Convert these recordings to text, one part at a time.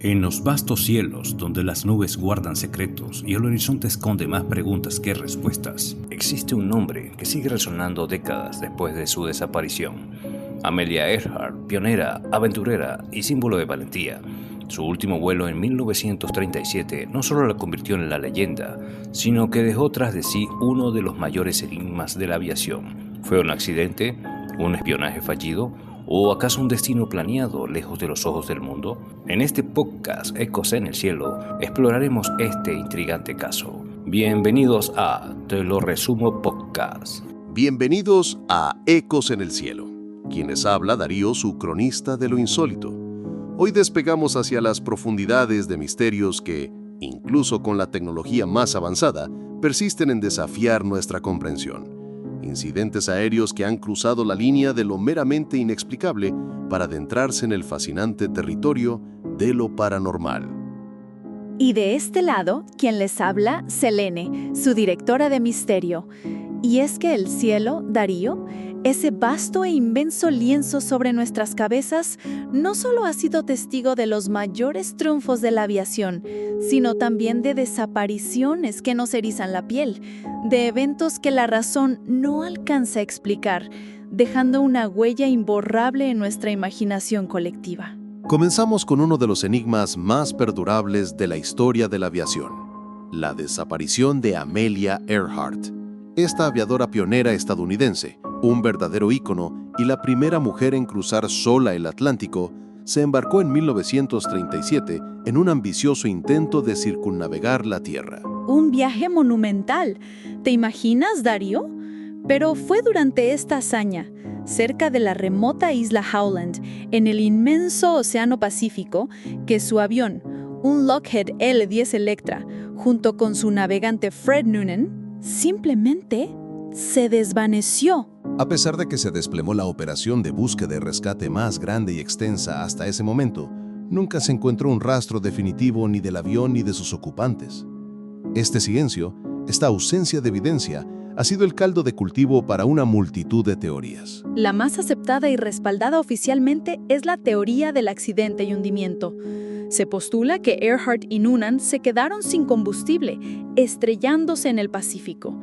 En los vastos cielos, donde las nubes guardan secretos y el horizonte esconde más preguntas que respuestas, existe un nombre que sigue resonando décadas después de su desaparición. Amelia Earhart, pionera, aventurera y símbolo de valentía. Su último vuelo en 1937 no solo la convirtió en la leyenda, sino que dejó tras de sí uno de los mayores enigmas de la aviación. ¿Fue un accidente? ¿Un espionaje fallido? ¿O acaso un destino planeado lejos de los ojos del mundo? En este podcast Ecos en el Cielo exploraremos este intrigante caso. Bienvenidos a Te lo resumo podcast. Bienvenidos a Ecos en el Cielo. Quien les habla, Darío, su cronista de lo insólito. Hoy despegamos hacia las profundidades de misterios que, incluso con la tecnología más avanzada, persisten en desafiar nuestra comprensión. Incidentes aéreos que han cruzado la línea de lo meramente inexplicable para adentrarse en el fascinante territorio de lo paranormal. Y de este lado, quien les habla, Selene, su directora de misterio. Y es que el cielo, Darío, ese vasto e inmenso lienzo sobre nuestras cabezas, no solo ha sido testigo de los mayores triunfos de la aviación, sino también de desapariciones que nos erizan la piel, de eventos que la razón no alcanza a explicar, dejando una huella imborrable en nuestra imaginación colectiva. Comenzamos con uno de los enigmas más perdurables de la historia de la aviación: la desaparición de Amelia Earhart. Esta aviadora pionera estadounidense, un verdadero ícono y la primera mujer en cruzar sola el Atlántico, se embarcó en 1937 en un ambicioso intento de circunnavegar la Tierra. Un viaje monumental. ¿Te imaginas, Darío? Pero fue durante esta hazaña, cerca de la remota isla Howland, en el inmenso Océano Pacífico, que su avión, un Lockheed L-10 Electra, junto con su navegante Fred Noonan, simplemente se desvaneció. A pesar de que se desplomó la operación de búsqueda y rescate más grande y extensa hasta ese momento, nunca se encontró un rastro definitivo ni del avión ni de sus ocupantes. Este silencio, esta ausencia de evidencia, ha sido el caldo de cultivo para una multitud de teorías. La más aceptada y respaldada oficialmente es la teoría del accidente y hundimiento. Se postula que Earhart y Noonan se quedaron sin combustible, estrellándose en el Pacífico.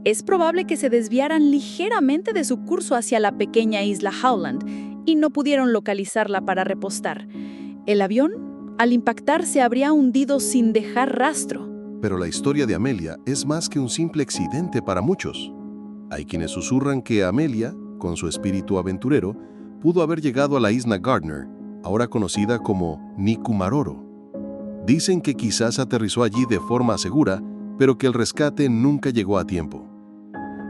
Es probable que se desviaran ligeramente de su curso hacia la pequeña isla Howland y no pudieron localizarla para repostar. El avión, al impactar, se habría hundido sin dejar rastro. Pero la historia de Amelia es más que un simple accidente para muchos. Hay quienes susurran que Amelia, con su espíritu aventurero, pudo haber llegado a la isla Gardner, ahora conocida como Nikumaroro. Dicen que quizás aterrizó allí de forma segura, pero que el rescate nunca llegó a tiempo.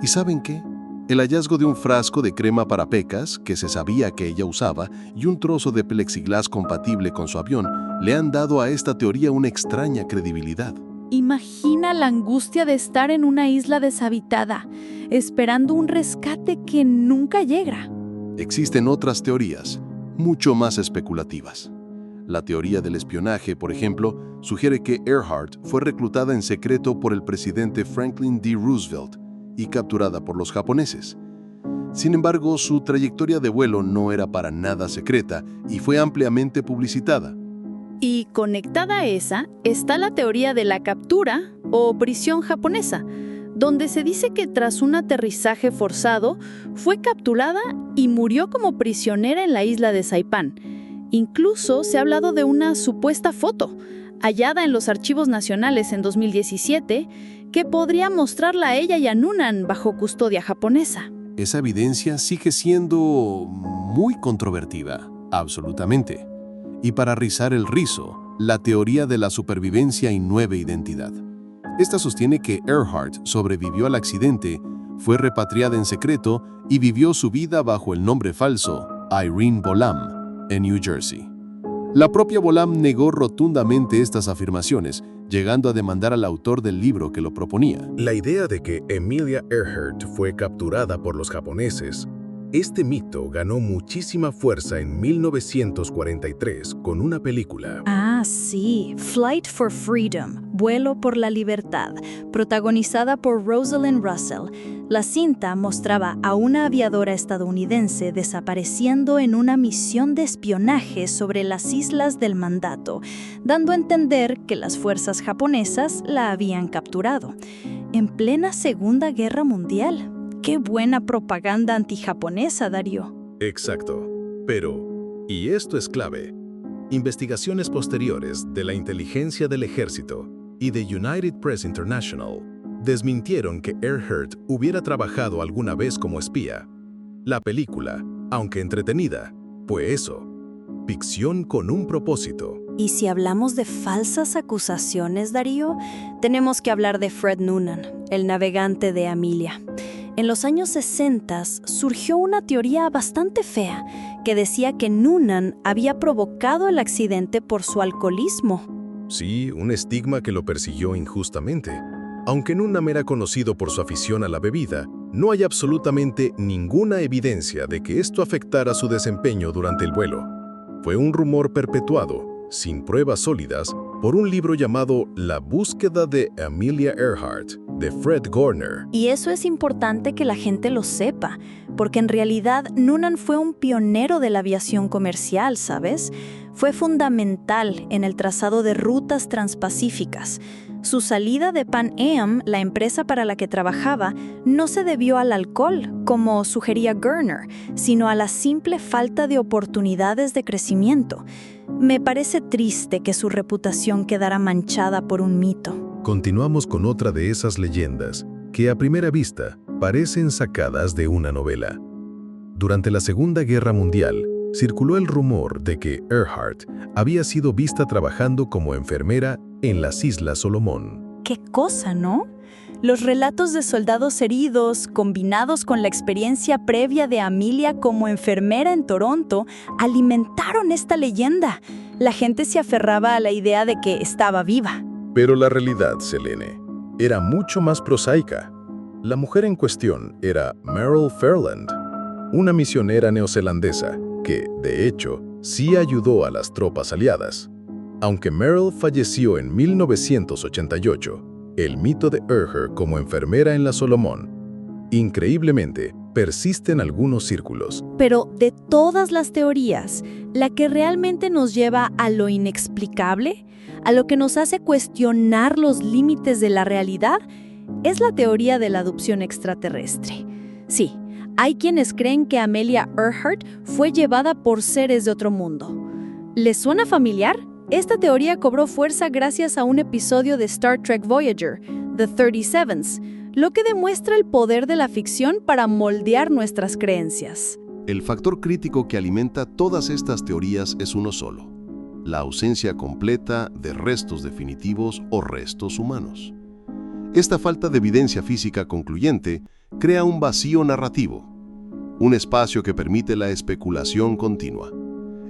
¿Y saben qué? El hallazgo de un frasco de crema para pecas, que se sabía que ella usaba, y un trozo de plexiglas compatible con su avión, le han dado a esta teoría una extraña credibilidad. Imagina la angustia de estar en una isla deshabitada, esperando un rescate que nunca llega. Existen otras teorías, mucho más especulativas. La teoría del espionaje, por ejemplo, sugiere que Earhart fue reclutada en secreto por el presidente Franklin D. Roosevelt y capturada por los japoneses. Sin embargo, su trayectoria de vuelo no era para nada secreta y fue ampliamente publicitada. Y conectada a esa está la teoría de la captura o prisión japonesa, donde se dice que tras un aterrizaje forzado fue capturada y murió como prisionera en la isla de Saipán. Incluso se ha hablado de una supuesta foto, hallada en los archivos nacionales en 2017, que podría mostrarla a ella y a Noonan bajo custodia japonesa. Esa evidencia sigue siendo muy controvertida, absolutamente. Y para rizar el rizo, la teoría de la supervivencia y nueva identidad. Esta sostiene que Earhart sobrevivió al accidente, fue repatriada en secreto y vivió su vida bajo el nombre falso Irene Bolam, en New Jersey. La propia Bolam negó rotundamente estas afirmaciones, llegando a demandar al autor del libro que lo proponía. La idea de que Amelia Earhart fue capturada por los japoneses Este mito ganó muchísima fuerza en 1943 con una película. Ah, sí, Flight for Freedom, Vuelo por la Libertad, protagonizada por Rosalind Russell. La cinta mostraba a una aviadora estadounidense desapareciendo en una misión de espionaje sobre las Islas del Mandato, dando a entender que las fuerzas japonesas la habían capturado. En plena Segunda Guerra Mundial. ¡Qué buena propaganda antijaponesa, Darío! Exacto. Pero, y esto es clave, investigaciones posteriores de la inteligencia del ejército y de United Press International desmintieron que Earhart hubiera trabajado alguna vez como espía. La película, aunque entretenida, fue eso, ficción con un propósito. Y si hablamos de falsas acusaciones, Darío, tenemos que hablar de Fred Noonan, el navegante de Amelia. En los años 60 surgió una teoría bastante fea que decía que Noonan había provocado el accidente por su alcoholismo. Sí, un estigma que lo persiguió injustamente. Aunque Noonan era conocido por su afición a la bebida, no hay absolutamente ninguna evidencia de que esto afectara su desempeño durante el vuelo. Fue un rumor perpetuado, sin pruebas sólidas, por un libro llamado La búsqueda de Amelia Earhart, de Fred Garner. Y eso es importante que la gente lo sepa, porque en realidad Noonan fue un pionero de la aviación comercial, ¿sabes? Fue fundamental en el trazado de rutas transpacíficas. Su salida de Pan Am, la empresa para la que trabajaba, no se debió al alcohol, como sugería Garner, sino a la simple falta de oportunidades de crecimiento. Me parece triste que su reputación quedara manchada por un mito. Continuamos con otra de esas leyendas que a primera vista parecen sacadas de una novela. Durante la Segunda Guerra Mundial, circuló el rumor de que Earhart había sido vista trabajando como enfermera en las Islas Solomón. ¡Qué cosa!, ¿no? Los relatos de soldados heridos, combinados con la experiencia previa de Amelia como enfermera en Toronto, alimentaron esta leyenda. La gente se aferraba a la idea de que estaba viva. Pero la realidad, Selene, era mucho más prosaica. La mujer en cuestión era Merrill Fairland, una misionera neozelandesa que, de hecho, sí ayudó a las tropas aliadas. Aunque Merrill falleció en 1988, el mito de Earhart como enfermera en la Solomón, increíblemente, persiste en algunos círculos. Pero de todas las teorías, la que realmente nos lleva a lo inexplicable, a lo que nos hace cuestionar los límites de la realidad, es la teoría de la adopción extraterrestre. Sí, hay quienes creen que Amelia Earhart fue llevada por seres de otro mundo. ¿Les suena familiar? Esta teoría cobró fuerza gracias a un episodio de Star Trek Voyager, The 37s, lo que demuestra el poder de la ficción para moldear nuestras creencias. El factor crítico que alimenta todas estas teorías es uno solo: la ausencia completa de restos definitivos o restos humanos. Esta falta de evidencia física concluyente crea un vacío narrativo, un espacio que permite la especulación continua.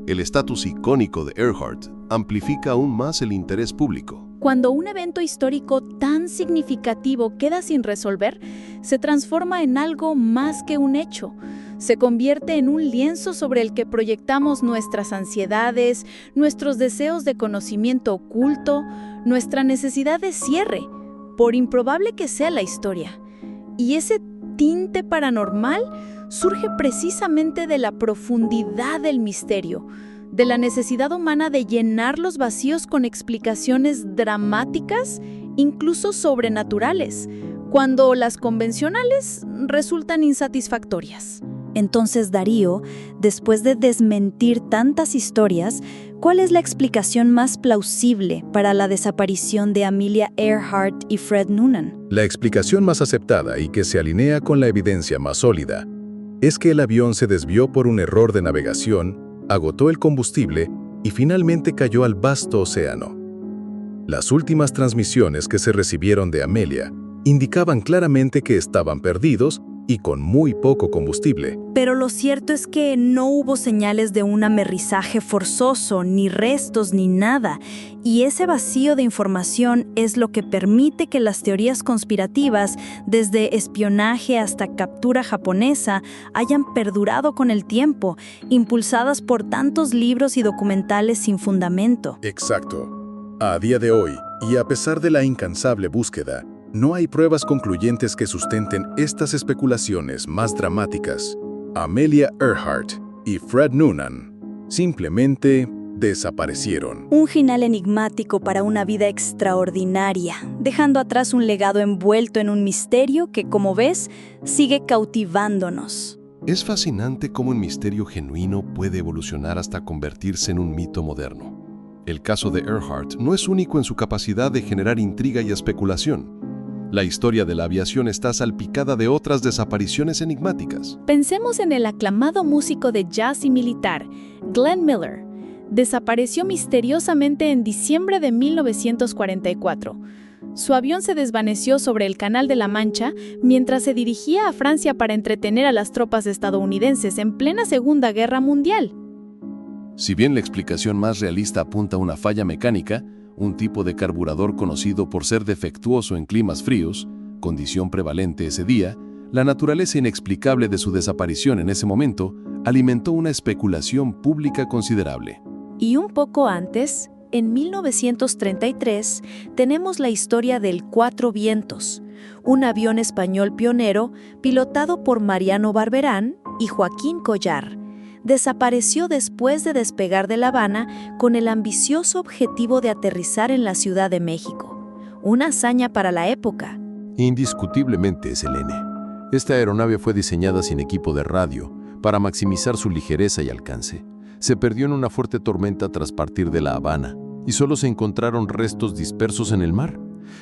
El estatus icónico de Earhart amplifica aún más el interés público. Cuando un evento histórico tan significativo queda sin resolver, se transforma en algo más que un hecho. Se convierte en un lienzo sobre el que proyectamos nuestras ansiedades, nuestros deseos de conocimiento oculto, nuestra necesidad de cierre, por improbable que sea la historia. Y ese tinte paranormal surge precisamente de la profundidad del misterio, de la necesidad humana de llenar los vacíos con explicaciones dramáticas, incluso sobrenaturales, cuando las convencionales resultan insatisfactorias. Entonces, Darío, después de desmentir tantas historias, ¿cuál es la explicación más plausible para la desaparición de Amelia Earhart y Fred Noonan? La explicación más aceptada y que se alinea con la evidencia más sólida es que el avión se desvió por un error de navegación, agotó el combustible y finalmente cayó al vasto océano. Las últimas transmisiones que se recibieron de Amelia indicaban claramente que estaban perdidos y con muy poco combustible. Pero lo cierto es que no hubo señales de un aterrizaje forzoso, ni restos, ni nada. Y ese vacío de información es lo que permite que las teorías conspirativas, desde espionaje hasta captura japonesa, hayan perdurado con el tiempo, impulsadas por tantos libros y documentales sin fundamento. Exacto. A día de hoy, y a pesar de la incansable búsqueda, no hay pruebas concluyentes que sustenten estas especulaciones más dramáticas. Amelia Earhart y Fred Noonan simplemente desaparecieron. Un final enigmático para una vida extraordinaria, dejando atrás un legado envuelto en un misterio que, como ves, sigue cautivándonos. Es fascinante cómo un misterio genuino puede evolucionar hasta convertirse en un mito moderno. El caso de Earhart no es único en su capacidad de generar intriga y especulación. La historia de la aviación está salpicada de otras desapariciones enigmáticas. Pensemos en el aclamado músico de jazz y militar, Glenn Miller. Desapareció misteriosamente en diciembre de 1944. Su avión se desvaneció sobre el Canal de la Mancha mientras se dirigía a Francia para entretener a las tropas estadounidenses en plena Segunda Guerra Mundial. Si bien la explicación más realista apunta a una falla mecánica, un tipo de carburador conocido por ser defectuoso en climas fríos, condición prevalente ese día, la naturaleza inexplicable de su desaparición en ese momento alimentó una especulación pública considerable. Y un poco antes, en 1933, tenemos la historia del Cuatro Vientos, un avión español pionero pilotado por Mariano Barberán y Joaquín Collar. Desapareció después de despegar de La Habana con el ambicioso objetivo de aterrizar en la Ciudad de México. Una hazaña para la época. Indiscutiblemente, Selene. Esta aeronave fue diseñada sin equipo de radio para maximizar su ligereza y alcance. Se perdió en una fuerte tormenta tras partir de La Habana y solo se encontraron restos dispersos en el mar.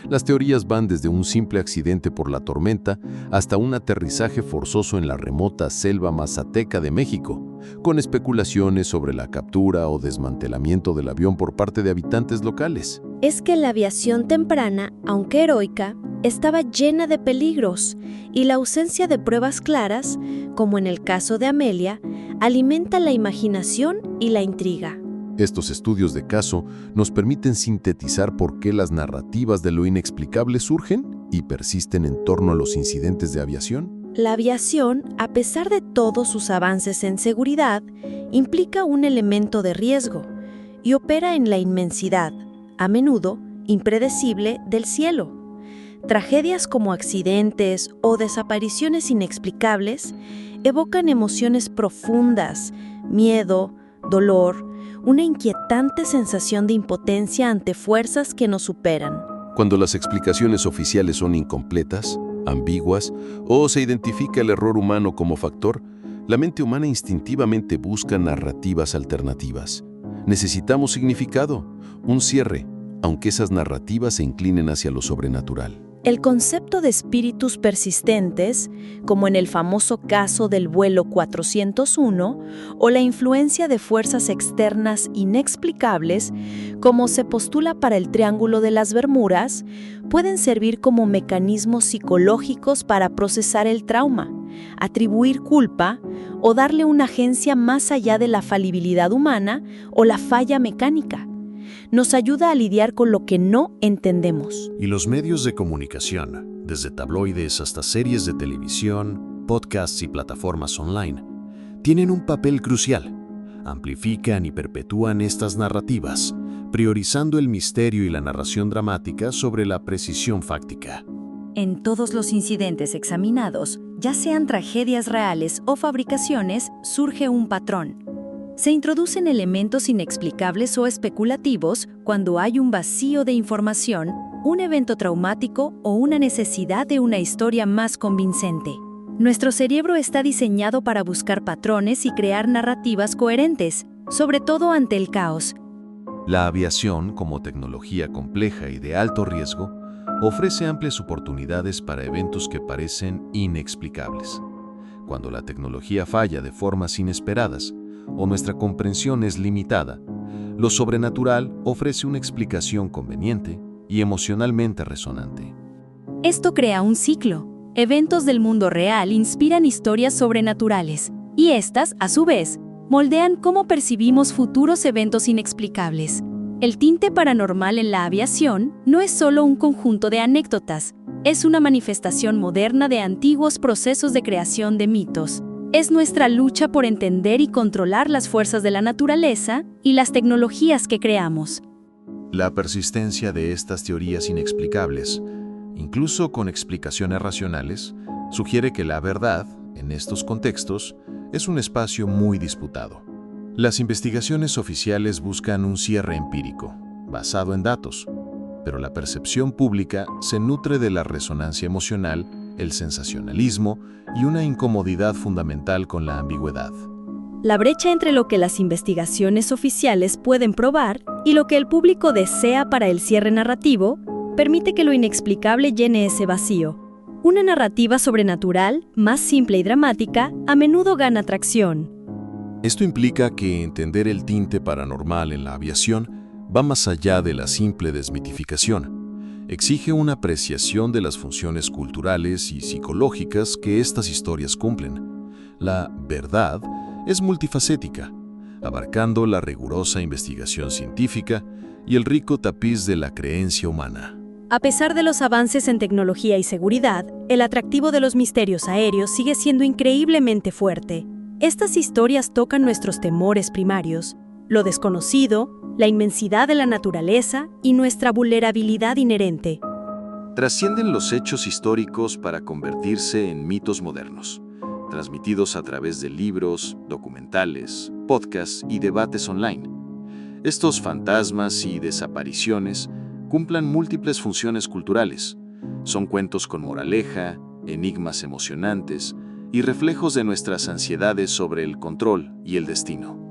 Las teorías van desde un simple accidente por la tormenta hasta un aterrizaje forzoso en la remota selva mazateca de México, con especulaciones sobre la captura o desmantelamiento del avión por parte de habitantes locales. Es que la aviación temprana, aunque heroica, estaba llena de peligros y la ausencia de pruebas claras, como en el caso de Amelia, alimenta la imaginación y la intriga. Estos estudios de caso nos permiten sintetizar por qué las narrativas de lo inexplicable surgen y persisten en torno a los incidentes de aviación. La aviación, a pesar de todos sus avances en seguridad, implica un elemento de riesgo y opera en la inmensidad, a menudo impredecible, del cielo. Tragedias como accidentes o desapariciones inexplicables evocan emociones profundas, miedo, dolor, una inquietante sensación de impotencia ante fuerzas que nos superan. Cuando las explicaciones oficiales son incompletas, ambiguas o se identifica el error humano como factor, la mente humana instintivamente busca narrativas alternativas. Necesitamos significado, un cierre, aunque esas narrativas se inclinen hacia lo sobrenatural. El concepto de espíritus persistentes, como en el famoso caso del vuelo 401, o la influencia de fuerzas externas inexplicables, como se postula para el Triángulo de las Bermudas, pueden servir como mecanismos psicológicos para procesar el trauma, atribuir culpa o darle una agencia más allá de la falibilidad humana o la falla mecánica. Nos ayuda a lidiar con lo que no entendemos. Y los medios de comunicación, desde tabloides hasta series de televisión, podcasts y plataformas online, tienen un papel crucial. Amplifican y perpetúan estas narrativas, priorizando el misterio y la narración dramática sobre la precisión fáctica. En todos los incidentes examinados, ya sean tragedias reales o fabricaciones, surge un patrón. Se introducen elementos inexplicables o especulativos cuando hay un vacío de información, un evento traumático o una necesidad de una historia más convincente. Nuestro cerebro está diseñado para buscar patrones y crear narrativas coherentes, sobre todo ante el caos. La aviación, como tecnología compleja y de alto riesgo, ofrece amplias oportunidades para eventos que parecen inexplicables. Cuando la tecnología falla de formas inesperadas, o nuestra comprensión es limitada, lo sobrenatural ofrece una explicación conveniente y emocionalmente resonante. Esto crea un ciclo. eventos del mundo real inspiran historias sobrenaturales, y estas, a su vez, moldean cómo percibimos futuros eventos inexplicables. El tinte paranormal en la aviación no es solo un conjunto de anécdotas, es una manifestación moderna de antiguos procesos de creación de mitos. Es nuestra lucha por entender y controlar las fuerzas de la naturaleza y las tecnologías que creamos. La persistencia de estas teorías inexplicables, incluso con explicaciones racionales, sugiere que la verdad, en estos contextos, es un espacio muy disputado. Las investigaciones oficiales buscan un cierre empírico, basado en datos, pero la percepción pública se nutre de la resonancia emocional, el sensacionalismo y una incomodidad fundamental con la ambigüedad. La brecha entre lo que las investigaciones oficiales pueden probar y lo que el público desea para el cierre narrativo permite que lo inexplicable llene ese vacío. Una narrativa sobrenatural, más simple y dramática, a menudo gana tracción. Esto implica que entender el tinte paranormal en la aviación va más allá de la simple desmitificación. Exige una apreciación de las funciones culturales y psicológicas que estas historias cumplen. La verdad es multifacética, abarcando la rigurosa investigación científica y el rico tapiz de la creencia humana. A pesar de los avances en tecnología y seguridad, el atractivo de los misterios aéreos sigue siendo increíblemente fuerte. Estas historias tocan nuestros temores primarios, lo desconocido, la inmensidad de la naturaleza y nuestra vulnerabilidad inherente. Trascienden los hechos históricos para convertirse en mitos modernos, transmitidos a través de libros, documentales, podcasts y debates online. Estos fantasmas y desapariciones cumplen múltiples funciones culturales. Son cuentos con moraleja, enigmas emocionantes y reflejos de nuestras ansiedades sobre el control y el destino.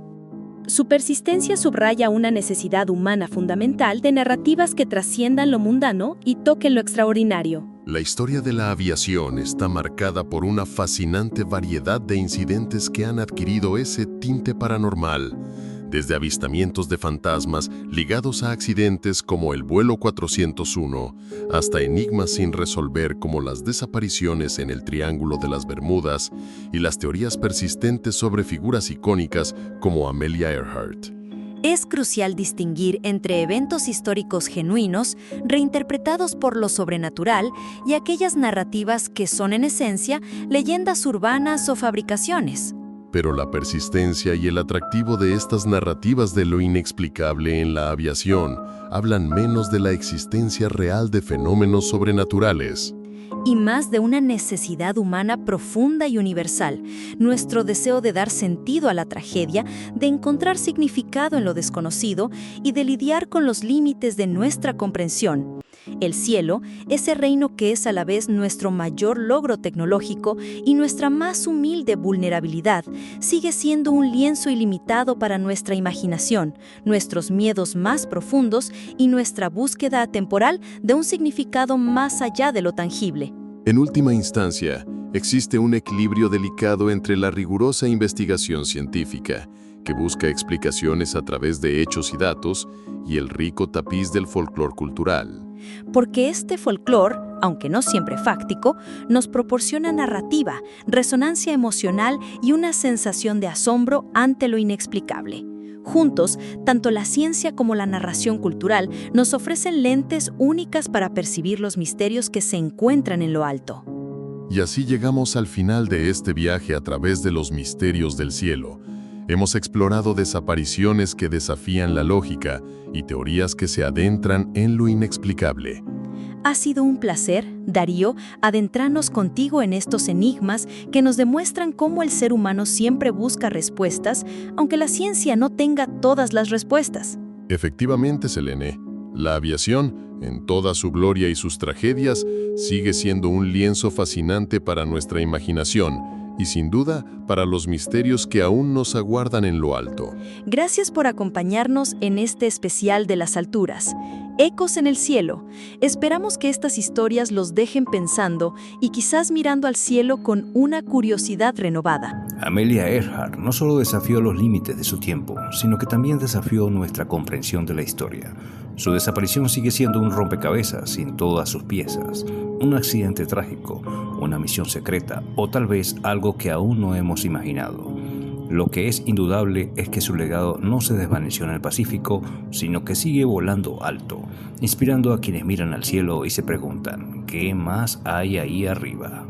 Su persistencia subraya una necesidad humana fundamental de narrativas que trasciendan lo mundano y toquen lo extraordinario. La historia de la aviación está marcada por una fascinante variedad de incidentes que han adquirido ese tinte paranormal, desde avistamientos de fantasmas ligados a accidentes como el vuelo 401, hasta enigmas sin resolver como las desapariciones en el Triángulo de las Bermudas y las teorías persistentes sobre figuras icónicas como Amelia Earhart. Es crucial distinguir entre eventos históricos genuinos, reinterpretados por lo sobrenatural, y aquellas narrativas que son en esencia leyendas urbanas o fabricaciones. Pero la persistencia y el atractivo de estas narrativas de lo inexplicable en la aviación hablan menos de la existencia real de fenómenos sobrenaturales. Y más de una necesidad humana profunda y universal, nuestro deseo de dar sentido a la tragedia, de encontrar significado en lo desconocido y de lidiar con los límites de nuestra comprensión. El cielo, ese reino que es a la vez nuestro mayor logro tecnológico y nuestra más humilde vulnerabilidad, sigue siendo un lienzo ilimitado para nuestra imaginación, nuestros miedos más profundos y nuestra búsqueda atemporal de un significado más allá de lo tangible. En última instancia, existe un equilibrio delicado entre la rigurosa investigación científica, que busca explicaciones a través de hechos y datos, y el rico tapiz del folclore cultural. Porque este folclore, aunque no siempre fáctico, nos proporciona narrativa, resonancia emocional y una sensación de asombro ante lo inexplicable. Juntos, tanto la ciencia como la narración cultural nos ofrecen lentes únicas para percibir los misterios que se encuentran en lo alto. Y así llegamos al final de este viaje a través de los misterios del cielo. Hemos explorado desapariciones que desafían la lógica y teorías que se adentran en lo inexplicable. Ha sido un placer, Darío, adentrarnos contigo en estos enigmas que nos demuestran cómo el ser humano siempre busca respuestas, aunque la ciencia no tenga todas las respuestas. Efectivamente, Selene, la aviación, en toda su gloria y sus tragedias, sigue siendo un lienzo fascinante para nuestra imaginación y sin duda para los misterios que aún nos aguardan en lo alto. Gracias por acompañarnos en este especial de las alturas. Ecos en el cielo. Esperamos que estas historias los dejen pensando y quizás mirando al cielo con una curiosidad renovada. Amelia Earhart no solo desafió los límites de su tiempo, sino que también desafió nuestra comprensión de la historia. Su desaparición sigue siendo un rompecabezas sin todas sus piezas, un accidente trágico, una misión secreta o tal vez algo que aún no hemos imaginado. Lo que es indudable es que su legado no se desvaneció en el Pacífico, sino que sigue volando alto, inspirando a quienes miran al cielo y se preguntan, ¿qué más hay ahí arriba?